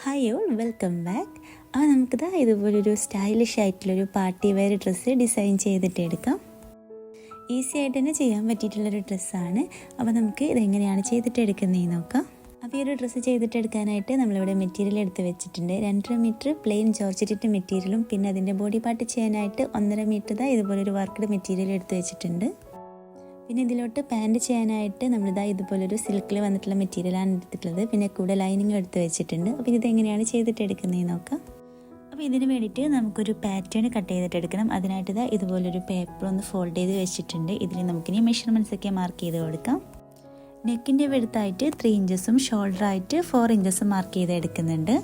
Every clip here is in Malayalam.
Hi all, welcome back. അപ്പോൾ നമുക്കിതാ ഇതുപോലൊരു സ്റ്റൈലിഷ് ആയിട്ടുള്ളൊരു പാർട്ടി വെയർ ഡ്രസ്സ് ഡിസൈൻ ചെയ്തിട്ട് എടുക്കാം. ഈസി ആയിട്ട് തന്നെ ചെയ്യാൻ പറ്റിയിട്ടുള്ളൊരു ഡ്രസ്സാണ്. അപ്പോൾ നമുക്ക് ഇതെങ്ങനെയാണ് ചെയ്തിട്ട് എടുക്കുന്നതെന്ന് നോക്കാം. അപ്പോൾ ഈ ഒരു ഡ്രസ്സ് ചെയ്തിട്ടെടുക്കാനായിട്ട് നമ്മളിവിടെ മെറ്റീരിയൽ എടുത്ത് വെച്ചിട്ടുണ്ട്. 2.5 മീറ്റർ പ്ലെയിൻ ജോർജറ്റ് മെറ്റീരിയലും പിന്നെ അതിൻ്റെ ബോഡി പാർട്ട് ചെയ്യാനായിട്ട് 1.5 മീറ്റർ ഇതുപോലൊരു വർക്ക്ഡ് മെറ്റീരിയൽ എടുത്ത് വെച്ചിട്ടുണ്ട്. പിന്നെ ഇതിലോട്ട് പാൻറ്റ് ചെയ്യാനായിട്ട് നമ്മളിതാ ഇതുപോലൊരു സിൽക്കിൽ വന്നിട്ടുള്ള മെറ്റീരിയലാണ് എടുത്തിട്ടുള്ളത്. പിന്നെ കൂടെ ലൈനിങ് എടുത്ത് വെച്ചിട്ടുണ്ട്. അപ്പോൾ ഇതെങ്ങനെയാണ് ചെയ്തിട്ട് എടുക്കുന്നതെന്ന് നോക്കാം. അപ്പോൾ ഇതിന് വേണ്ടിയിട്ട് നമുക്കൊരു പാറ്റേൺ കട്ട് ചെയ്തിട്ട് എടുക്കണം. അതിനായിട്ട് ഇതാ ഇതുപോലൊരു പേപ്പർ ഒന്ന് ഫോൾഡ് ചെയ്ത് വെച്ചിട്ടുണ്ട്. ഇതിൽ നമുക്കിനി മെഷർമെൻറ്റ്സ് ഒക്കെ മാർക്ക് ചെയ്ത് കൊടുക്കാം. നെക്കിൻ്റെ വെടുത്തായിട്ട് 3 ഇഞ്ചസും ഷോൾഡറായിട്ട് 4 ഇഞ്ചസും മാർക്ക് ചെയ്ത് എടുക്കുന്നുണ്ട്.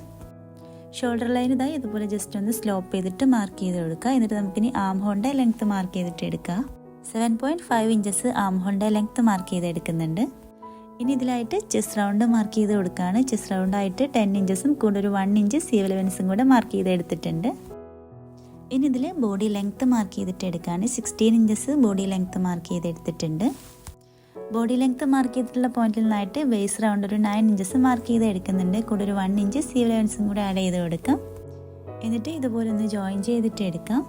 ഷോൾഡർ ലൈൻ ഇതാ ഇതുപോലെ ജസ്റ്റ് ഒന്ന് സ്ലോപ്പ് ചെയ്തിട്ട് മാർക്ക് ചെയ്ത് കൊടുക്കുക. എന്നിട്ട് നമുക്കിനി ആം ഹോളിൻ്റെ ലെങ്ത്ത് മാർക്ക് ചെയ്തിട്ട് എടുക്കുക. 7.5 ഇഞ്ചസ് ആം ഹോളിൻ്റെ ലെങ്ത്ത് മാർക്ക് ചെയ്ത് എടുക്കുന്നുണ്ട്. ഇനി ഇതിലായിട്ട് ചെസ്റ്റ് റൗണ്ട് മാർക്ക് ചെയ്ത് കൊടുക്കുകയാണ്. ചെസ്റ്റ് റൗണ്ടായിട്ട് 10 ഇഞ്ചസും കൂടെ ഒരു 1 ഇഞ്ച് സീവൽ വെൻസും കൂടെ മാർക്ക് ചെയ്ത് എടുത്തിട്ടുണ്ട്. ഇനി ഇതിൽ ബോഡി ലെങ്ത്ത് മാർക്ക് ചെയ്തിട്ട് എടുക്കുകയാണ്. 16 ഇഞ്ചസ് ബോഡി ലെങ്ത്ത് മാർക്ക് ചെയ്ത് എടുത്തിട്ടുണ്ട്. ബോഡി ലെങ്ത്ത് മാർക്ക് ചെയ്തിട്ടുള്ള പോയിന്റിൽ നിന്നായിട്ട് ബേസ് റൗണ്ട് ഒരു 9 ഇഞ്ചസ് മാർക്ക് ചെയ്ത് എടുക്കുന്നുണ്ട്. കൂടെ ഒരു 1 ഇഞ്ച് സീവൽ വെൻസും കൂടെ ആഡ് ചെയ്ത് കൊടുക്കാം. എന്നിട്ട് ഇതുപോലെ ഒന്ന് ജോയിൻ ചെയ്തിട്ട് എടുക്കാം.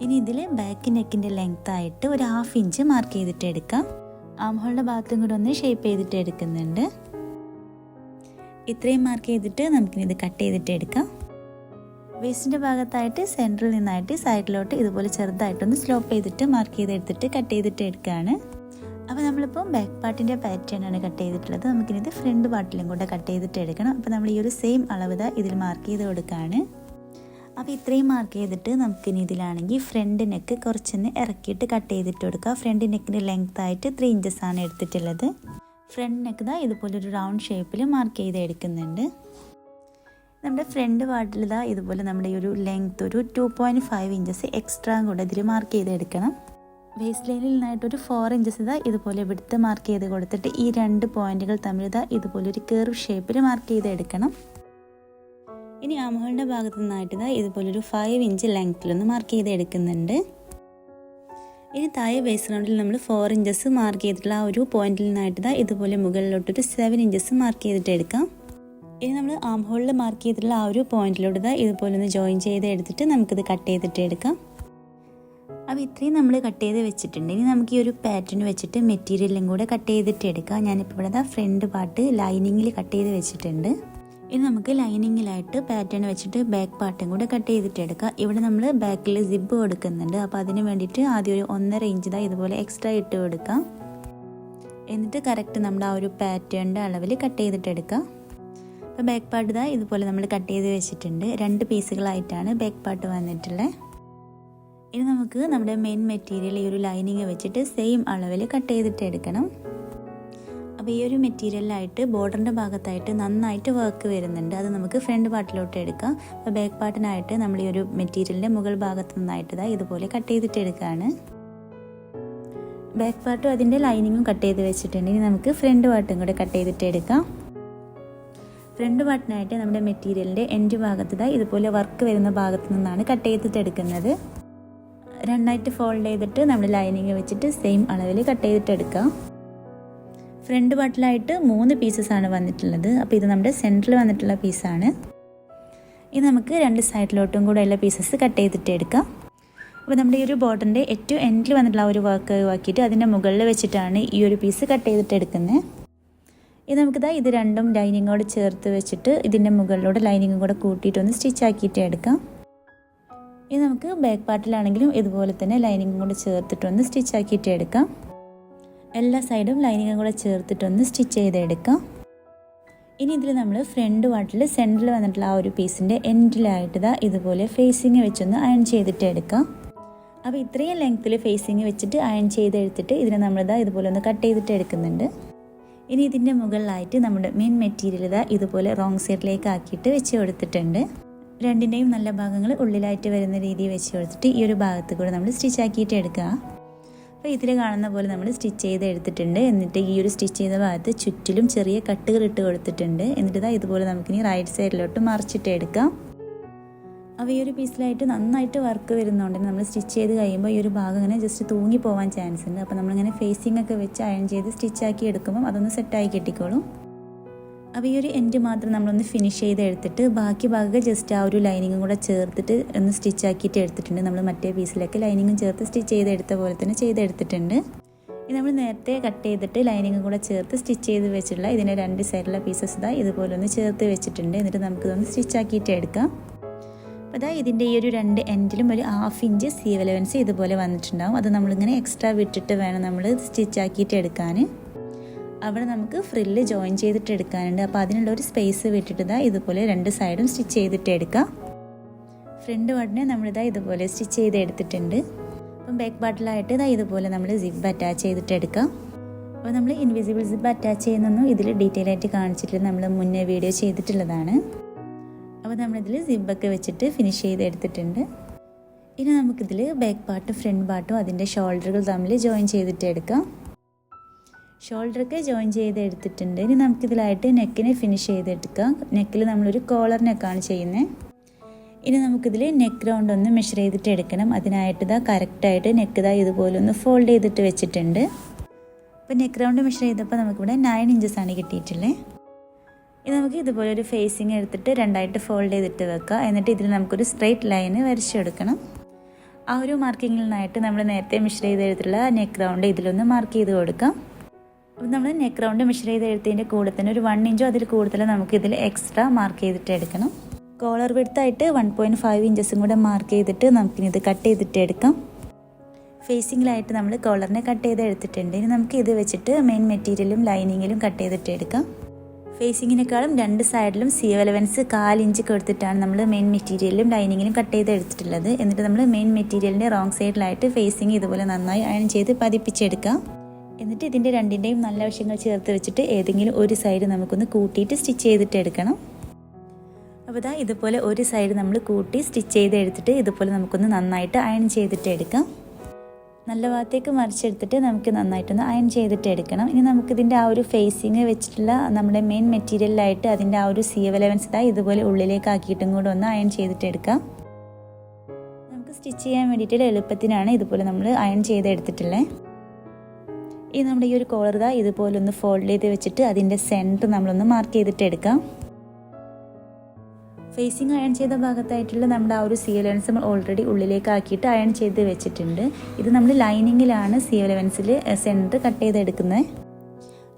ഇനി ഇതിൽ ബാക്ക് നെക്കിൻ്റെ ലെങ്ത് ആയിട്ട് ഒരു 1/2 ഇഞ്ച് മാർക്ക് ചെയ്തിട്ട് എടുക്കാം. ആം ഹോളിൻ്റെ ഭാഗത്തും കൂടെ ഒന്ന് ഷേപ്പ് ചെയ്തിട്ട് എടുക്കുന്നുണ്ട്. ഇത്രയും മാർക്ക് ചെയ്തിട്ട് നമുക്കിനി ഇത് കട്ട് ചെയ്തിട്ട് എടുക്കാം. വേസ്റ്റിൻ്റെ ഭാഗത്തായിട്ട് സെൻറ്ററിൽ നിന്നായിട്ട് സൈഡിലോട്ട് ഇതുപോലെ ചെറുതായിട്ടൊന്ന് സ്ലോപ്പ് ചെയ്തിട്ട് മാർക്ക് ചെയ്തെടുത്തിട്ട് കട്ട് ചെയ്തിട്ട് എടുക്കുകയാണ്. അപ്പോൾ നമ്മളിപ്പോൾ ബാക്ക് പാർട്ടിൻ്റെ പാറ്റേൺ ആണ് കട്ട് ചെയ്തിട്ടുള്ളത്. നമുക്കിനി ഇത് ഫ്രണ്ട് പാർട്ടിലും കൂടെ കട്ട് ചെയ്തിട്ട് എടുക്കണം. അപ്പോൾ നമ്മൾ ഈ ഒരു സെയിം അളവ് ഇതിൽ മാർക്ക് ചെയ്ത് കൊടുക്കുകയാണ്. അപ്പോൾ ഇത്രയും മാർക്ക് ചെയ്തിട്ട് നമുക്കിനി ഇതിലാണെങ്കിൽ ഫ്രണ്ട് നെക്ക് കുറച്ചൊന്ന് ഇറക്കിയിട്ട് കട്ട് ചെയ്തിട്ട് കൊടുക്കുക. ഫ്രണ്ട് നെക്കിൻ്റെ ലെങ്ത് ആയിട്ട് 3 ഇഞ്ചസ് ആണ് എടുത്തിട്ടുള്ളത്. ഫ്രണ്ട് നെക്ക് ഇതുപോലൊരു റൗണ്ട് ഷേപ്പിൽ മാർക്ക് ചെയ്ത് എടുക്കുന്നുണ്ട്. നമ്മുടെ ഫ്രണ്ട് പാർട്ടിൽ ഇതുപോലെ നമ്മുടെ ഈ ഒരു ലെങ്ത് ഒരു 2.5 ഇഞ്ചസ് എക്സ്ട്രാ കൂടെ ഇതിൽ മാർക്ക് ചെയ്ത് എടുക്കണം. വേസ്റ്റ് ലൈനിൽ നിന്നായിട്ടൊരു 4 ഇഞ്ചസ് ഇതുപോലെ വിടുത്ത് മാർക്ക് ചെയ്ത് കൊടുത്തിട്ട് ഈ 2 പോയിന്റുകൾ തമ്മിൽ ഇതുപോലൊരു കർവ് ഷേപ്പിൽ മാർക്ക് ചെയ്ത് എടുക്കണം. ഇനി ആം ഹോളിൻ്റെ ഭാഗത്തു നിന്നായിട്ട് ഇതുപോലൊരു 5 ഇഞ്ച് ലെങ്ത്തിലൊന്ന് മാർക്ക് ചെയ്ത് എടുക്കുന്നുണ്ട്. ഇനി താഴെ ബേസ് റൗണ്ടിൽ നമ്മൾ 4 ഇഞ്ചസ് മാർക്ക് ചെയ്തിട്ടുള്ള ആ ഒരു പോയിന്റിൽ നിന്നായിട്ട് ഇതുപോലെ മുകളിലോട്ടൊരു 7 ഇഞ്ചസ് മാർക്ക് ചെയ്തിട്ട് എടുക്കാം. ഇനി നമ്മൾ ആം ഹോളിൽ മാർക്ക് ചെയ്തിട്ടുള്ള ആ ഒരു പോയിന്റിലോട്ട് ഇതുപോലെ ഒന്ന് ജോയിൻ ചെയ്ത് എടുത്തിട്ട് നമുക്കിത് കട്ട് ചെയ്തിട്ട് എടുക്കാം. അപ്പോൾ ഇത്രയും നമ്മൾ കട്ട് ചെയ്ത് വെച്ചിട്ടുണ്ട്. ഇനി നമുക്ക് ഈ ഒരു പാറ്റേൺ വെച്ചിട്ട് മെറ്റീരിയലും കൂടെ കട്ട് ചെയ്തിട്ട് എടുക്കാം. ഞാനിപ്പോൾ ഇവിടെ ഫ്രണ്ട് പാർട്ട് ലൈനിങ്ങിൽ കട്ട് ചെയ്ത് വെച്ചിട്ടുണ്ട്. ഇനി നമുക്ക് ലൈനിങ്ങിലായിട്ട് പാറ്റേൺ വെച്ചിട്ട് ബാക്ക് പാർട്ടും കൂടെ കട്ട് ചെയ്തിട്ട് എടുക്കാം. ഇവിടെ നമ്മൾ ബാക്കിൽ സിബ് കൊടുക്കുന്നുണ്ട്. അപ്പോൾ അതിന് വേണ്ടിയിട്ട് ആദ്യം ഒരു 1.5 ഇഞ്ച് ഇതുപോലെ എക്സ്ട്രാ ഇട്ട് കൊടുക്കാം. എന്നിട്ട് കറക്റ്റ് നമ്മുടെ ആ ഒരു പാറ്റേണിൻ്റെ അളവിൽ കട്ട് ചെയ്തിട്ട് എടുക്കാം. അപ്പോൾ ബാക്ക് പാർട്ട് ഇതുപോലെ നമ്മൾ കട്ട് ചെയ്ത് വെച്ചിട്ടുണ്ട്. 2 പീസുകളായിട്ടാണ് ബാക്ക് പാർട്ട് വന്നിട്ടുള്ളത്. ഇനി നമുക്ക് നമ്മുടെ മെയിൻ മെറ്റീരിയൽ ഈ ഒരു ലൈനിങ് വെച്ചിട്ട് സെയിം അളവിൽ കട്ട് ചെയ്തിട്ട് എടുക്കണം. അപ്പോൾ ഈ ഒരു മെറ്റീരിയലായിട്ട് ബോർഡറിൻ്റെ ഭാഗത്തായിട്ട് നന്നായിട്ട് വർക്ക് വരുന്നുണ്ട്. അത് നമുക്ക് ഫ്രണ്ട് പാർട്ടിലോട്ട് എടുക്കാം. അപ്പോൾ ബാക്ക് പാർട്ടിനായിട്ട് നമ്മൾ ഈ ഒരു മെറ്റീരിയലിൻ്റെ മുകൾ ഭാഗത്ത് നിന്നായിട്ട് ഇതുപോലെ കട്ട് ചെയ്തിട്ട് എടുക്കുകയാണ്. ബാക്ക് പാർട്ടും അതിൻ്റെ ലൈനിങ്ങും കട്ട് ചെയ്ത് വെച്ചിട്ടുണ്ട്. ഇനി നമുക്ക് ഫ്രണ്ട് പാർട്ടും കൂടെ കട്ട് ചെയ്തിട്ട് എടുക്കാം. ഫ്രണ്ട് പാർട്ടിനായിട്ട് നമ്മുടെ മെറ്റീരിയലിൻ്റെ എൻഡ് ഭാഗത്ത് ഇതുപോലെ വർക്ക് വരുന്ന ഭാഗത്ത് നിന്നാണ് കട്ട് ചെയ്തിട്ട് എടുക്കുന്നത്. 2ആയിട്ട് ഫോൾഡ് ചെയ്തിട്ട് നമ്മൾ ലൈനിങ് വെച്ചിട്ട് സെയിം അളവിൽ കട്ട് ചെയ്തിട്ട് എടുക്കാം. ഫ്രണ്ട് പാർട്ടിലായിട്ട് 3 പീസസ് ആണ് വന്നിട്ടുള്ളത്. അപ്പോൾ ഇത് നമ്മുടെ സെൻറ്ററിൽ വന്നിട്ടുള്ള പീസാണ്. ഇത് നമുക്ക് 2 സൈഡിലോട്ടും കൂടെ ഉള്ള പീസസ് കട്ട് ചെയ്തിട്ട് എടുക്കാം. അപ്പോൾ നമ്മുടെ ഈ ഒരു ബോർഡറിൻ്റെ ഏറ്റവും എൻഡിൽ വന്നിട്ടുള്ള ഒരു വർക്ക് ആക്കിയിട്ട് അതിൻ്റെ മുകളിൽ വെച്ചിട്ടാണ് ഈ ഒരു പീസ് കട്ട് ചെയ്തിട്ട് എടുക്കുന്നത്. ഇത് നമുക്കിതാ ഇത് രണ്ടും ലൈനിങ്ങോട് ചേർത്ത് വെച്ചിട്ട് ഇതിൻ്റെ മുകളിലൂടെ ലൈനിങ്ങും കൂടെ കൂട്ടിയിട്ടൊന്ന് സ്റ്റിച്ച് ആക്കിയിട്ട് എടുക്കാം. ഇത് നമുക്ക് ബാക്ക് പാർട്ടിലാണെങ്കിലും ഇതുപോലെ തന്നെ ലൈനിങ്ങും കൂടെ ചേർത്തിട്ടൊന്ന് സ്റ്റിച്ച് ആക്കിയിട്ട് എടുക്കാം. എല്ലാ സൈഡും ലൈനിങ്ങും കൂടെ ചേർത്തിട്ടൊന്ന് സ്റ്റിച്ച് ചെയ്തെടുക്കാം. ഇനി ഇതിൽ നമ്മൾ ഫ്രണ്ട് പാർട്ടിൽ സെൻറ്ററിൽ വന്നിട്ടുള്ള ആ ഒരു പീസിൻ്റെ എൻഡിലായിട്ട് ഇതുപോലെ ഫേസിങ് വെച്ചൊന്ന് അയൺ ചെയ്തിട്ട് എടുക്കാം. അപ്പോൾ ഇത്രയും ലെങ്ത്തിൽ ഫേസിങ് വെച്ചിട്ട് അയൺ ചെയ്തെടുത്തിട്ട് ഇതിനെ നമ്മൾ ഇതുപോലെ ഒന്ന് കട്ട് ചെയ്തിട്ട് എടുക്കുന്നുണ്ട്. ഇനി ഇതിൻ്റെ മുകളിലായിട്ട് നമ്മുടെ മെയിൻ മെറ്റീരിയൽ ഇതുപോലെ റോങ് സൈഡിലേക്ക് ആക്കിയിട്ട് വെച്ച് കൊടുത്തിട്ടുണ്ട്. 2ൻ്റെയും നല്ല ഭാഗങ്ങൾ ഉള്ളിലായിട്ട് വരുന്ന രീതിയിൽ വെച്ച് കൊടുത്തിട്ട് ഈ ഒരു ഭാഗത്ത് കൂടെ നമ്മൾ സ്റ്റിച്ച് ആക്കിയിട്ട് എടുക്കുക. അപ്പോൾ ഇതിൽ കാണുന്ന പോലെ നമ്മൾ സ്റ്റിച്ച് ചെയ്ത് എടുത്തിട്ടുണ്ട്. എന്നിട്ട് ഈ ഒരു സ്റ്റിച്ച് ചെയ്ത ഭാഗത്ത് ചുറ്റിലും ചെറിയ കട്ടുകൾ ഇട്ട് കൊടുത്തിട്ടുണ്ട്. എന്നിട്ട് ഇതുപോലെ നമുക്കിനി റൈറ്റ് സൈഡിലോട്ട് മറിച്ചിട്ട് എടുക്കാം. അപ്പോൾ ഈ ഒരു പീസിലായിട്ട് നന്നായിട്ട് വർക്ക് വരുന്നതുകൊണ്ട് നമ്മൾ സ്റ്റിച്ച് ചെയ്ത് കഴിയുമ്പോൾ ഈ ഒരു ഭാഗം ഇങ്ങനെ ജസ്റ്റ് തൂങ്ങി പോകാൻ ചാൻസ് ഉണ്ട്. അപ്പോൾ നമ്മളിങ്ങനെ ഫേസിംഗ് ഒക്കെ വെച്ച് അയൺ ചെയ്ത് സ്റ്റിച്ചാക്കി എടുക്കുമ്പോൾ അതൊന്ന് സെറ്റായി കിട്ടിക്കോളും. അപ്പോൾ ഈ ഒരു എൻഡ് മാത്രം നമ്മളൊന്ന് ഫിനിഷ് ചെയ്ത് എടുത്തിട്ട് ബാക്കി ഭാഗം ജസ്റ്റ് ആ ഒരു ലൈനിങ്ങും കൂടെ ചേർത്തിട്ട് ഒന്ന് സ്റ്റിച്ച് ആക്കിയിട്ട് എടുത്തിട്ടുണ്ട്. നമ്മൾ മറ്റേ പീസിലൊക്കെ ലൈനിങ്ങും ചേർത്ത് സ്റ്റിച്ച് ചെയ്തെടുത്ത പോലെ തന്നെ ചെയ്തെടുത്തിട്ടുണ്ട്. ഇത് നമ്മൾ നേരത്തെ കട്ട് ചെയ്തിട്ട് ലൈനിങ്ങും കൂടെ ചേർത്ത് സ്റ്റിച്ച് ചെയ്ത് വെച്ചിട്ടുള്ള ഇതിൻ്റെ 2 സൈഡിലുള്ള പീസസ് ഇതുപോലെ ഒന്ന് ചേർത്ത് വെച്ചിട്ടുണ്ട്. എന്നിട്ട് നമുക്കിതൊന്ന് സ്റ്റിച്ച് ആക്കിയിട്ട് എടുക്കാം. അപ്പോൾ ഇതിൻ്റെ ഈ ഒരു 2 എൻഡിലും ഒരു 1/2 ഇഞ്ച് സീം അലവൻസ് ഇതുപോലെ വന്നിട്ടുണ്ടാകും. അത് നമ്മളിങ്ങനെ എക്സ്ട്രാ വിട്ടിട്ട് വേണം നമ്മൾ സ്റ്റിച്ച് ആക്കിയിട്ട് എടുക്കാൻ. അവിടെ നമുക്ക് ഫ്രില്ല് ജോയിൻ ചെയ്തിട്ട് എടുക്കാനുണ്ട്. അപ്പോൾ അതിനുള്ള ഒരു സ്പേസ് വിട്ടിട്ട് ഇതുപോലെ 2 സൈഡും സ്റ്റിച്ച് ചെയ്തിട്ട് എടുക്കാം. ഫ്രണ്ട് പാർട്ടിനെ നമ്മളിതാ ഇതുപോലെ സ്റ്റിച്ച് ചെയ്ത് എടുത്തിട്ടുണ്ട്. അപ്പം ബാക്ക് പാർട്ടിലായിട്ട് ഇതുപോലെ നമ്മൾ സിബ് അറ്റാച്ച് ചെയ്തിട്ട് എടുക്കാം. അപ്പോൾ നമ്മൾ ഇൻവിസിബിൾ സിബ് അറ്റാച്ച് ചെയ്യുന്നൊന്നും ഇതിൽ ഡീറ്റെയിൽ ആയിട്ട് കാണിച്ചിട്ട് നമ്മൾ മുന്നേ വീഡിയോ ചെയ്തിട്ടുള്ളതാണ്. അപ്പോൾ നമ്മളിതിൽ സിബൊക്കെ വെച്ചിട്ട് ഫിനിഷ് ചെയ്ത് എടുത്തിട്ടുണ്ട്. ഇനി നമുക്കിതിൽ ബാക്ക് പാർട്ടും ഫ്രണ്ട് പാർട്ടും അതിൻ്റെ ഷോൾഡറുകൾ തമ്മിൽ ജോയിൻ ചെയ്തിട്ട് എടുക്കാം. ഷോൾഡറൊക്കെ ജോയിൻ ചെയ്ത് എടുത്തിട്ടുണ്ട്. ഇനി നമുക്കിതിലായിട്ട് നെക്കിനെ ഫിനിഷ് ചെയ്തെടുക്കാം. നെക്കിൽ നമ്മളൊരു കോളർ നെക്കാണ് ചെയ്യുന്നത്. ഇനി നമുക്കിതിൽ നെക്ക് റൗണ്ട് ഒന്ന് മെഷർ ചെയ്തിട്ട് എടുക്കണം. അതിനായിട്ട് കറക്റ്റായിട്ട് നെക്ക് ഇതുപോലെ ഒന്ന് ഫോൾഡ് ചെയ്തിട്ട് വെച്ചിട്ടുണ്ട്. അപ്പോൾ നെക്ക് റൗണ്ട് മെഷർ ചെയ്തപ്പോൾ നമുക്കിവിടെ 9 ഇഞ്ചസാണ് കിട്ടിയിട്ടുള്ളത്. ഇത് നമുക്ക് ഇതുപോലെ ഒരു ഫേസിങ് എടുത്തിട്ട് 2ആയിട്ട് ഫോൾഡ് ചെയ്തിട്ട് വെക്കുക. എന്നിട്ട് ഇതിൽ നമുക്കൊരു സ്ട്രെയിറ്റ് ലൈന് വരച്ചെടുക്കണം. ആ ഒരു മാർക്കിങ്ങിൽ നിന്നായിട്ട് നമ്മൾ നേരത്തെ മെഷർ ചെയ്തെടുത്തിട്ടുള്ള നെക്ക് റൗണ്ട് ഇതിലൊന്ന് മാർക്ക് ചെയ്ത് കൊടുക്കാം. അപ്പോൾ നമ്മൾ നെക്ക് റൗണ്ട് മെഷർ ചെയ്ത് എടുത്തതിൻ്റെ കൂടെ തന്നെ ഒരു 1 ഇഞ്ചോ അതിൽ കൂടുതൽ നമുക്കിതിൽ എക്സ്ട്രാ മാർക്ക് ചെയ്തിട്ട് എടുക്കണം. കോളർ വിഡ്ത്തായിട്ട് 1.5 ഇഞ്ചസും കൂടെ മാർക്ക് ചെയ്തിട്ട് നമുക്കിനി ഇത് കട്ട് ചെയ്തിട്ട് എടുക്കാം. ഫേസിങ്ങിലായിട്ട് നമ്മൾ കോളറിനെ കട്ട് ചെയ്ത് എടുത്തിട്ടുണ്ട്. ഇനി നമുക്ക് ഇത് വെച്ചിട്ട് മെയിൻ മെറ്റീരിയലും ലൈനിങ്ങിലും കട്ട് ചെയ്തിട്ട് എടുക്കാം. ഫേസിങ്ങിനേക്കാളും 2 സൈഡിലും സീം അലവൻസ് 1/4 ഇഞ്ച് കൊടുത്തിട്ടാണ് നമ്മൾ മെയിൻ മെറ്റീരിയലും ലൈനിങ്ങിലും കട്ട് ചെയ്ത് എടുത്തിട്ടുള്ളത്. എന്നിട്ട് നമ്മൾ മെയിൻ മെറ്റീരിയലിൻ്റെ റോങ് സൈഡിലായിട്ട് ഫേസിങ് ഇതുപോലെ നന്നായി അയൺ ചെയ്ത് പതിപ്പിച്ചെടുക്കാം. എന്നിട്ട് ഇതിൻ്റെ 2ൻ്റെയും നല്ല വശങ്ങൾ ചേർത്ത് വെച്ചിട്ട് ഏതെങ്കിലും ഒരു സൈഡ് നമുക്കൊന്ന് കൂട്ടിയിട്ട് സ്റ്റിച്ച് ചെയ്തിട്ട് എടുക്കണം. അപ്പോൾ ഇതുപോലെ ഒരു സൈഡ് നമ്മൾ കൂട്ടി സ്റ്റിച്ച് ചെയ്ത് എടുത്തിട്ട് ഇതുപോലെ നമുക്കൊന്ന് നന്നായിട്ട് അയൺ ചെയ്തിട്ട് എടുക്കാം. നല്ല ഭാഗത്തേക്ക് മറിച്ചെടുത്തിട്ട് നമുക്ക് നന്നായിട്ടൊന്ന് അയൺ ചെയ്തിട്ട് എടുക്കണം. ഇനി നമുക്കിതിൻ്റെ ആ ഒരു ഫേസിങ് വെച്ചിട്ടുള്ള നമ്മുടെ മെയിൻ മെറ്റീരിയലായിട്ട് അതിൻ്റെ ആ ഒരു സീം അലവൻസ് ഇതുപോലെ ഉള്ളിലേക്ക് ആക്കിയിട്ടും കൂടെ ഒന്ന് അയൺ ചെയ്തിട്ട് എടുക്കാം. നമുക്ക് സ്റ്റിച്ച് ചെയ്യാൻ വേണ്ടിയിട്ട് എളുപ്പത്തിനാണ് ഇതുപോലെ നമ്മൾ അയൺ ചെയ്തെടുത്തിട്ടുള്ളത്. ഈ നമ്മുടെ ഈ ഒരു കോളർ ഇതുപോലെ ഒന്ന് ഫോൾഡ് ചെയ്ത് വെച്ചിട്ട് അതിൻ്റെ സെൻറ്റർ നമ്മളൊന്ന് മാർക്ക് ചെയ്തിട്ട് എടുക്കാം. ഫേസിങ് അയൺ ചെയ്ത ഭാഗത്തായിട്ടുള്ള നമ്മുടെ ആ ഒരു സീം അലവൻസ് നമ്മൾ ഓൾറെഡി ഉള്ളിലേക്ക് ആക്കിയിട്ട് അയൺ ചെയ്ത് വെച്ചിട്ടുണ്ട്. ഇത് നമ്മൾ ലൈനിങ്ങിലാണ് സീം അലവൻസിൽ സെൻറ്റർ കട്ട് ചെയ്തെടുക്കുന്നത്.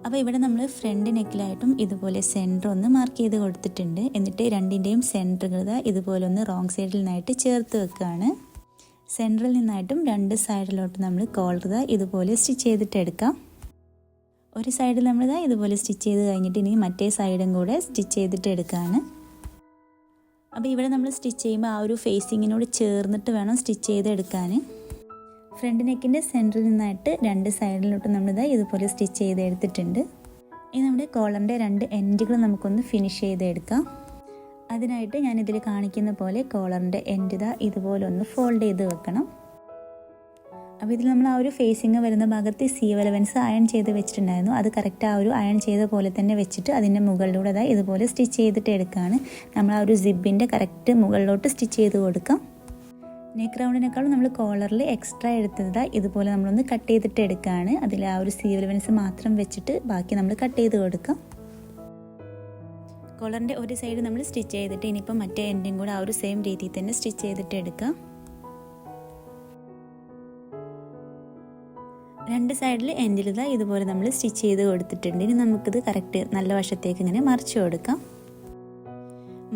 അപ്പോൾ ഇവിടെ നമ്മൾ ഫ്രണ്ട് നെക്കിലായിട്ടും ഇതുപോലെ സെൻറ്റർ ഒന്ന് മാർക്ക് ചെയ്ത് കൊടുത്തിട്ടുണ്ട്. എന്നിട്ട് 2ൻ്റെയും സെൻറ്ററുകൾ ഇതുപോലെ ഒന്ന് റോങ് സൈഡിൽ നിന്നായിട്ട് ചേർത്ത് വെക്കുകയാണ്. സെൻറ്ററിൽ നിന്നായിട്ടും 2 സൈഡിലോട്ട് നമ്മൾ കോളർ ഇതുപോലെ സ്റ്റിച്ച് ചെയ്തിട്ട് എടുക്കാം. ഒരു സൈഡിൽ നമ്മൾ ഇതുപോലെ സ്റ്റിച്ച് ചെയ്ത് കഴിഞ്ഞിട്ട് ഇനി മറ്റേ സൈഡും കൂടെ സ്റ്റിച്ച് ചെയ്തിട്ട് എടുക്കുകയാണ്. അപ്പോൾ ഇവിടെ നമ്മൾ സ്റ്റിച്ച് ചെയ്യുമ്പോൾ ആ ഒരു ഫേസിങ്ങിനോട് ചേർന്നിട്ട് വേണം സ്റ്റിച്ച് ചെയ്തെടുക്കാൻ. ഫ്രണ്ട് നെക്കിൻ്റെ സെൻറ്ററിൽ നിന്നായിട്ട് 2 സൈഡിലോട്ട് നമ്മൾ ഇതുപോലെ സ്റ്റിച്ച് ചെയ്തെടുത്തിട്ടുണ്ട്. ഇനി നമ്മുടെ കോളറിൻ്റെ 2 എൻഡുകൾ നമുക്കൊന്ന് ഫിനിഷ് ചെയ്തെടുക്കാം. അതിനായിട്ട് ഞാനിതിൽ കാണിക്കുന്ന പോലെ കോളറിൻ്റെ എൻഡ് ഇതുപോലെ ഒന്ന് ഫോൾഡ് ചെയ്ത് വെക്കണം. അപ്പോൾ ഇതിൽ നമ്മൾ ആ ഒരു ഫേസിങ് വരുന്ന ഭാഗത്ത് സീം അലവൻസ് അയൺ ചെയ്ത് വെച്ചിട്ടുണ്ടായിരുന്നു. അത് കറക്റ്റ് ആ ഒരു അയൺ ചെയ്ത പോലെ തന്നെ വെച്ചിട്ട് അതിൻ്റെ മുകളിലൂടെ ഇതുപോലെ സ്റ്റിച്ച് ചെയ്തിട്ട് എടുക്കുകയാണ്. നമ്മൾ ആ ഒരു സിബിൻ്റെ കറക്റ്റ് മുകളിലോട്ട് സ്റ്റിച്ച് ചെയ്ത് കൊടുക്കാം. നെക്ക് റൗണ്ടിനേക്കാളും നമ്മൾ കോളറിൽ എക്സ്ട്രാ എടുത്തത് ഇതുപോലെ നമ്മളൊന്ന് കട്ട് ചെയ്തിട്ട് എടുക്കുകയാണ്. അതിൽ ആ ഒരു സീം അലവൻസ് മാത്രം വെച്ചിട്ട് ബാക്കി നമ്മൾ കട്ട് ചെയ്ത് കൊടുക്കാം. കോളറിൻ്റെ ഒരു സൈഡ് നമ്മൾ സ്റ്റിച്ച് ചെയ്തിട്ട് ഇനിയിപ്പോൾ മറ്റേ എൻഡും കൂടെ ആ ഒരു സെയിം രീതിയിൽ തന്നെ സ്റ്റിച്ച് ചെയ്തിട്ട് എടുക്കാം. 2 സൈഡിൽ എൻഡിൽ ഇതുപോലെ നമ്മൾ സ്റ്റിച്ച് ചെയ്ത് കൊടുത്തിട്ടുണ്ട്. ഇനി നമുക്കിത് കറക്റ്റ് നല്ല വശത്തേക്ക് ഇങ്ങനെ മറിച്ച് കൊടുക്കാം.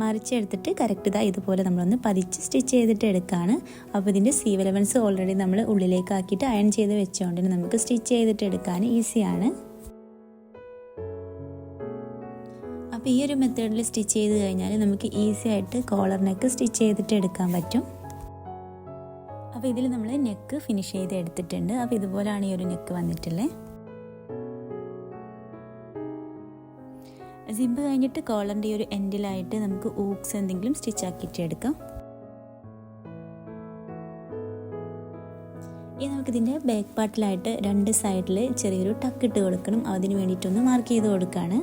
മറിച്ചെടുത്തിട്ട് കറക്റ്റ് ഇതുപോലെ നമ്മളൊന്ന് പതിച്ച് സ്റ്റിച്ച് ചെയ്തിട്ട് എടുക്കുകയാണ്. അപ്പോൾ ഇതിൻ്റെ സീം അലവൻസ് ഓൾറെഡി നമ്മൾ ഉള്ളിലേക്ക് ആക്കിയിട്ട് അയൺ ചെയ്ത് വെച്ചുകൊണ്ട് നമുക്ക് സ്റ്റിച്ച് ചെയ്തിട്ട് എടുക്കാൻ ഈസിയാണ്. അപ്പോൾ ഈ ഒരു മെത്തേഡിൽ സ്റ്റിച്ച് ചെയ്ത് കഴിഞ്ഞാൽ നമുക്ക് ഈസി ആയിട്ട് കോളർ നെക്ക് സ്റ്റിച്ച് ചെയ്തിട്ട് എടുക്കാൻ പറ്റും. അപ്പോൾ ഇതിൽ നമ്മൾ നെക്ക് ഫിനിഷ് ചെയ്ത് എടുത്തിട്ടുണ്ട്. അപ്പോൾ ഇതുപോലെയാണ് ഈ ഒരു നെക്ക് വന്നിട്ടുള്ളത്. സിബ് കഴിഞ്ഞിട്ട് കോളറിൻ്റെ ഈ ഒരു എൻഡിലായിട്ട് നമുക്ക് ഊക്സ് എന്തെങ്കിലും സ്റ്റിച്ച് ആക്കിയിട്ട് എടുക്കാം. ഇനി നമുക്കിതിൻ്റെ ബാക്ക് പാർട്ടിലായിട്ട് 2 സൈഡിൽ ചെറിയൊരു ടക്ക് ഇട്ട് കൊടുക്കണം. അതിന് വേണ്ടിയിട്ടൊന്ന് മാർക്ക് ചെയ്ത് കൊടുക്കുകയാണ്.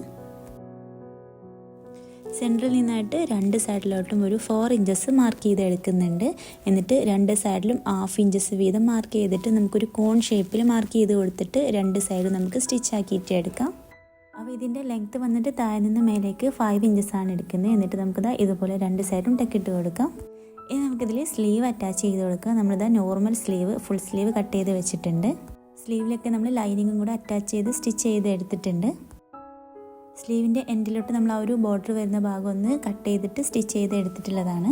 സെൻറ്ററിൽ നിന്നായിട്ട് 2 സൈഡിലോട്ടും ഒരു 4 ഇഞ്ചസ് മാർക്ക് ചെയ്ത് എടുക്കുന്നുണ്ട്. എന്നിട്ട് 2 സൈഡിലും 1/2 ഇഞ്ചസ് വീതം മാർക്ക് ചെയ്തിട്ട് നമുക്കൊരു കോൺ ഷേപ്പിൽ മാർക്ക് ചെയ്ത് കൊടുത്തിട്ട് 2 സൈഡ് നമുക്ക് സ്റ്റിച്ച് ആക്കിയിട്ട് എടുക്കാം. അപ്പോൾ അപ്പോൾ ഇതിൻ്റെ ലെങ്ത്ത് വന്നിട്ട് താഴെ നിന്ന് മേലേക്ക് 5 ഇഞ്ചസാണ് എടുക്കുന്നത്. എന്നിട്ട് നമുക്കിതാ ഇതുപോലെ 2 സൈഡും ടെക്കിട്ട് കൊടുക്കാം. ഇനി നമുക്കിതിൽ സ്ലീവ് അറ്റാച്ച് ചെയ്ത് കൊടുക്കാം. നമ്മളിതാ normal sleeve, full sleeve cut ചെയ്ത് വെച്ചിട്ടുണ്ട്. സ്ലീവിലൊക്കെ നമ്മൾ ലൈനിങ്ങും കൂടെ അറ്റാച്ച് ചെയ്ത് സ്റ്റിച്ച് ചെയ്ത് എടുത്തിട്ടുണ്ട്. സ്ലീവിൻ്റെ എൻഡിലോട്ട് നമ്മൾ ആ ഒരു ബോർഡർ വരുന്ന ഭാഗം ഒന്ന് കട്ട് ചെയ്തിട്ട് സ്റ്റിച്ച് ചെയ്ത് എടുത്തിട്ടുള്ളതാണ്.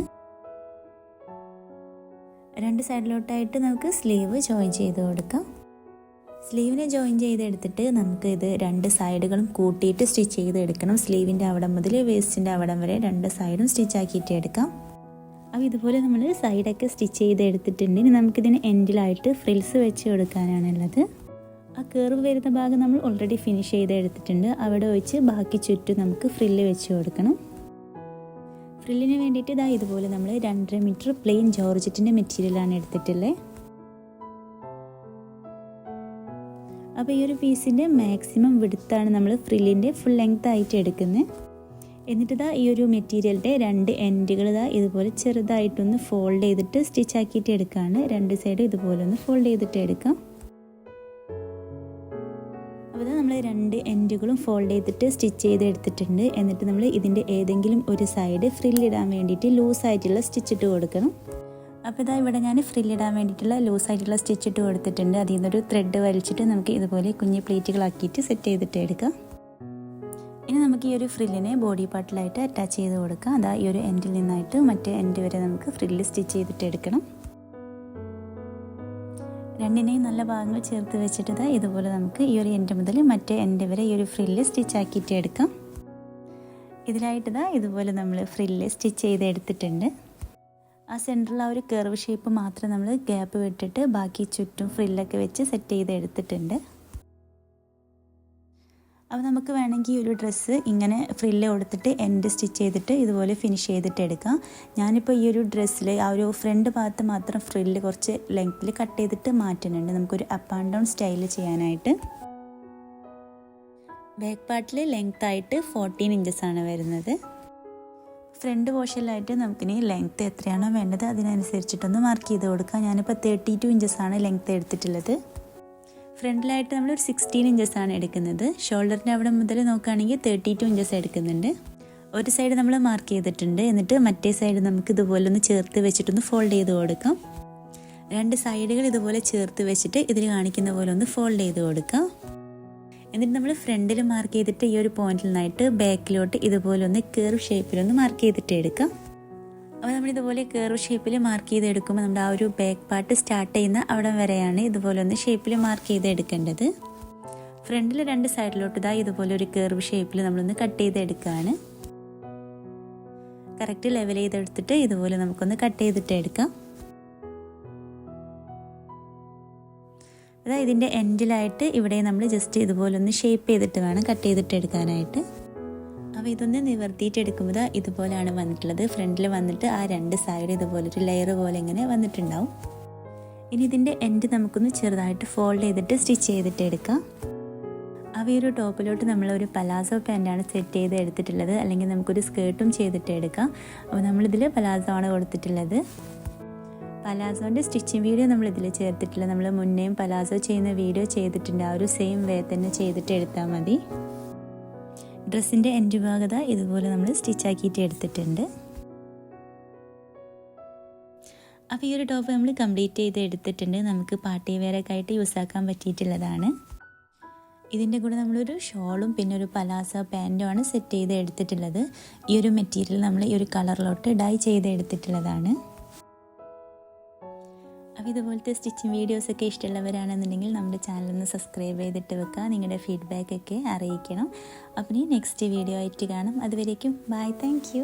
2 സൈഡിലോട്ടായിട്ട് നമുക്ക് സ്ലീവ് ജോയിൻ ചെയ്ത് കൊടുക്കാം. സ്ലീവിനെ ജോയിൻ ചെയ്തെടുത്തിട്ട് നമുക്ക് ഇത് 2 സൈഡുകളും കൂട്ടിയിട്ട് സ്റ്റിച്ച് ചെയ്തെടുക്കണം. സ്ലീവിൻ്റെ അവിടം മുതൽ വേസ്റ്റിൻ്റെ അവിടം വരെ 2 സൈഡും സ്റ്റിച്ച് ആക്കിയിട്ട് എടുക്കാം. അപ്പോൾ ഇതുപോലെ നമ്മൾ സൈഡൊക്കെ സ്റ്റിച്ച് ചെയ്തെടുത്തിട്ടുണ്ട്. ഇനി നമുക്കിതിന് എൻഡിലായിട്ട് ഫ്രിൽസ് വെച്ച് കൊടുക്കാനാണുള്ളത്. ആ കർവ് വരുന്ന ഭാഗം നമ്മൾ ഓൾറെഡി ഫിനിഷ് ചെയ്തെടുത്തിട്ടുണ്ട്. അവിടെ വെച്ച് ബാക്കി ചുറ്റും നമുക്ക് ഫ്രില്ല് വെച്ച് കൊടുക്കണം. ഫ്രില്ലിന് വേണ്ടിയിട്ട് ഇതാ ഇതുപോലെ നമ്മൾ 2.5 മീറ്റർ പ്ലെയിൻ ജോർജറ്റിൻ്റെ മെറ്റീരിയലാണ് എടുത്തിട്ടുള്ളത്. അപ്പോൾ ഈ ഒരു പീസിൻ്റെ മാക്സിമം വിഡ്ത്താണ് നമ്മൾ ഫ്രില്ലിൻ്റെ ഫുൾ ലെങ്ത് ആയിട്ട് എടുക്കുന്നത്. എന്നിട്ട് ഇതാ ഈ ഒരു മെറ്റീരിയലിൻ്റെ 2 എൻഡുകൾ ഇതാ ഇതുപോലെ ചെറുതായിട്ടൊന്ന് ഫോൾഡ് ചെയ്തിട്ട് സ്റ്റിച്ച് ആക്കിയിട്ട് എടുക്കുകയാണ്. 2 സൈഡ് ഇതുപോലെ ഒന്ന് ഫോൾഡ് ചെയ്തിട്ട് എടുക്കാം. അപ്പോൾ നമ്മൾ 2 എൻഡുകളും ഫോൾഡ് ചെയ്തിട്ട് സ്റ്റിച്ച് ചെയ്ത് എടുത്തിട്ടുണ്ട്. എന്നിട്ട് നമ്മൾ ഇതിൻ്റെ ഏതെങ്കിലും ഒരു സൈഡ് ഫ്രില്ലിടാൻ വേണ്ടിയിട്ട് ലൂസായിട്ടുള്ള സ്റ്റിച്ച് ഇട്ട് കൊടുക്കണം. അപ്പോൾ ഇതാ ഇവിടെ ഞാൻ ഫ്രില്ലിടാൻ വേണ്ടിയിട്ടുള്ള ലൂസായിട്ടുള്ള സ്റ്റിച്ച് ഇട്ട് കൊടുത്തിട്ടുണ്ട്. അതിൽ നിന്നൊരു ത്രെഡ് വലിച്ചിട്ട് നമുക്ക് ഇതുപോലെ കുഞ്ഞ് പ്ലേറ്റുകളാക്കിയിട്ട് സെറ്റ് ചെയ്തിട്ട് എടുക്കാം. ഇനി നമുക്ക് ഈ ഒരു ഫ്രില്ലിനെ ബോഡി പാർട്ടിലായിട്ട് അറ്റാച്ച് ചെയ്ത് കൊടുക്കാം. അതാ ഈ ഒരു എൻഡിൽ നിന്നായിട്ട് മറ്റേ എൻഡ് വരെ നമുക്ക് ഫ്രില്ല് സ്റ്റിച്ച് ചെയ്തിട്ട് എടുക്കണം. രണ്ടിനെയും നല്ല ഭാഗങ്ങൾ ചേർത്ത് വെച്ചിട്ട് ഇതുപോലെ നമുക്ക് ഈ ഒരു എൻഡ് മുതൽ മറ്റേ എൻഡ് വരെ ഈ ഒരു ഫ്രില്ല് സ്റ്റിച്ച് ആക്കിയിട്ട് എടുക്കാം. ഇതിലായിട്ട് ഇതുപോലെ നമ്മൾ ഫ്രില്ല് സ്റ്റിച്ച് ചെയ്ത് എടുത്തിട്ടുണ്ട്. ആ സെൻറ്ററിൽ ആ ഒരു കർവ് ഷേപ്പ് മാത്രം നമ്മൾ ഗ്യാപ്പ് വിട്ടിട്ട് ബാക്കി ചുറ്റും ഫ്രില്ലൊക്കെ വെച്ച് സെറ്റ് ചെയ്ത് എടുത്തിട്ടുണ്ട്. അപ്പോൾ നമുക്ക് വേണമെങ്കിൽ ഈ ഒരു ഡ്രസ്സ് ഇങ്ങനെ ഫ്രില്ല് കൊടുത്തിട്ട് എൻഡ് സ്റ്റിച്ച് ചെയ്തിട്ട് ഇതുപോലെ ഫിനിഷ് ചെയ്തിട്ട് എടുക്കാം. ഞാനിപ്പോൾ ഈ ഒരു ഡ്രസ്സിൽ ആ ഒരു ഫ്രണ്ട് ഭാഗത്ത് മാത്രം ഫ്രില്ല് കുറച്ച് ലെങ്ത്തിൽ കട്ട് ചെയ്തിട്ട് മാറ്റുന്നുണ്ട്, നമുക്കൊരു അപ്പ് ആൻഡ് ഡൗൺ സ്റ്റൈൽ ചെയ്യാനായിട്ട്. ബാക്ക് പാർട്ടിൽ ലെങ്ത് ആയിട്ട് 14 ഇഞ്ചസാണ് വരുന്നത്. ഫ്രണ്ട് പോർഷനിലായിട്ട് നമുക്കിനി ലെങ്ത്ത് എത്രയാണോ വേണ്ടത് അതിനനുസരിച്ചിട്ടൊന്ന് മാർക്ക് ചെയ്ത് കൊടുക്കാം. ഞാനിപ്പോൾ 32 ഇഞ്ചസാണ് ലെങ്ത്ത് എടുത്തിട്ടുള്ളത്. ഫ്രണ്ടിലായിട്ട് നമ്മളൊരു 16 ഇഞ്ചസാണ് എടുക്കുന്നത്. ഷോൾഡറിൻ്റെ അവിടെ മുതൽ നോക്കുകയാണെങ്കിൽ 32 ഇഞ്ചസ് എടുക്കുന്നുണ്ട്. ഒരു സൈഡ് നമ്മൾ മാർക്ക് ചെയ്തിട്ടുണ്ട്. എന്നിട്ട് മറ്റേ സൈഡ് നമുക്ക് ഇതുപോലെ ഒന്ന് ചേർത്ത് വെച്ചിട്ടൊന്ന് ഫോൾഡ് ചെയ്ത് കൊടുക്കാം. 2 സൈഡുകൾ ഇതുപോലെ ചേർത്ത് വെച്ചിട്ട് ഇതിൽ കാണിക്കുന്ന പോലെ ഒന്ന് ഫോൾഡ് ചെയ്ത് കൊടുക്കാം. എന്നിട്ട് നമ്മൾ ഫ്രണ്ടിൽ മാർക്ക് ചെയ്തിട്ട് ഈ ഒരു പോയിന്റിൽ നിന്നായിട്ട് ബാക്കിലോട്ട് ഇതുപോലെ ഒന്ന് കർവ് ഷേപ്പിലൊന്ന് മാർക്ക് ചെയ്തിട്ട് എടുക്കാം. അപ്പോൾ നമ്മളിതുപോലെ കർവ് ഷേപ്പിൽ മാർക്ക് ചെയ്തെടുക്കുമ്പോൾ നമ്മുടെ ആ ഒരു ബാക്ക് പാർട്ട് സ്റ്റാർട്ട് ചെയ്യുന്ന അവിടെ വരെയാണ് ഇതുപോലെ ഒന്ന് ഷേപ്പിൽ മാർക്ക് ചെയ്തെടുക്കേണ്ടത്. ഫ്രണ്ടിൽ 2 സൈഡിലോട്ട് ഇതുപോലെ ഒരു കർവ് ഷേപ്പിൽ നമ്മളൊന്ന് കട്ട് ചെയ്തെടുക്കുകയാണ്. കറക്റ്റ് ലെവൽ ചെയ്തെടുത്തിട്ട് ഇതുപോലെ നമുക്കൊന്ന് കട്ട് ചെയ്തിട്ട് എടുക്കാം. അതായത് ഇതിൻ്റെ എൻഡിലായിട്ട് ഇവിടെ നമ്മൾ ജസ്റ്റ് ഇതുപോലെ ഒന്ന് ഷേപ്പ് ചെയ്തിട്ട് വേണം കട്ട് ചെയ്തിട്ട് എടുക്കാനായിട്ട്. അപ്പോൾ ഇതൊന്ന് നിവർത്തിയിട്ട് എടുക്കുമ്പോൾ ഇതുപോലെയാണ് വന്നിട്ടുള്ളത്. ഫ്രണ്ടിൽ വന്നിട്ട് ആ 2 സൈഡ് ഇതുപോലൊരു ലെയർ പോലെ ഇങ്ങനെ വന്നിട്ടുണ്ടാവും. ഇനി ഇതിൻ്റെ എൻഡ് നമുക്കൊന്ന് ചെറുതായിട്ട് ഫോൾഡ് ചെയ്തിട്ട് സ്റ്റിച്ച് ചെയ്തിട്ട് എടുക്കാം. അപ്പോൾ ഈ ഒരു ടോപ്പിലോട്ട് നമ്മളൊരു പലാസോ പാൻറ്റാണ് സെറ്റ് ചെയ്ത് എടുത്തിട്ടുള്ളത്. അല്ലെങ്കിൽ നമുക്കൊരു സ്കേർട്ടും ചെയ്തിട്ട് എടുക്കാം. അപ്പോൾ നമ്മളിതിൽ പലാസോ ആണ് കൊടുത്തിട്ടുള്ളത്. പലാസോൻ്റെ സ്റ്റിച്ചിങ് വീഡിയോ നമ്മളിതിൽ ചേർത്തിട്ടില്ല. നമ്മൾ മുന്നേയും പലാസോ ചെയ്യുന്ന വീഡിയോ ചെയ്തിട്ടുണ്ട്. ആ ഒരു സെയിം വേ തന്നെ ചെയ്തിട്ട് എടുത്താൽ മതി. ഡ്രസ്സിൻ്റെ എൻഡ് ഭാഗത ഇതുപോലെ നമ്മൾ സ്റ്റിച്ചാക്കിയിട്ട് എടുത്തിട്ടുണ്ട്. അപ്പോൾ ഈ ഒരു ടോപ്പ് നമ്മൾ കംപ്ലീറ്റ് ചെയ്ത് എടുത്തിട്ടുണ്ട്. നമുക്ക് പാർട്ടി വെയറൊക്കെ ആയിട്ട് യൂസ് ആക്കാൻ പറ്റിയിട്ടുള്ളതാണ്. ഇതിൻ്റെ കൂടെ നമ്മളൊരു ഷോളും പിന്നെ ഒരു പലാസോ പാൻറ്റുമാണ് സെറ്റ് ചെയ്ത് എടുത്തിട്ടുള്ളത്. ഈ ഒരു മെറ്റീരിയൽ നമ്മൾ ഈ ഒരു കളറിലോട്ട് ഡൈ ചെയ്ത് എടുത്തിട്ടുള്ളതാണ്. അപ്പോൾ ഇതുപോലത്തെ സ്റ്റിച്ചിങ് വീഡിയോസൊക്കെ ഇഷ്ടമുള്ളവരാണെന്നുണ്ടെങ്കിൽ നമ്മുടെ ചാനലൊന്ന് സബ്സ്ക്രൈബ് ചെയ്തിട്ട് വെക്കുക. നിങ്ങളുടെ ഫീഡ്ബാക്കൊക്കെ അറിയിക്കണം. അപ്പോൾ ഇനി നെക്സ്റ്റ് വീഡിയോ ആയിട്ട് കാണാം. അതുവരേക്കും ബൈ. Thank you.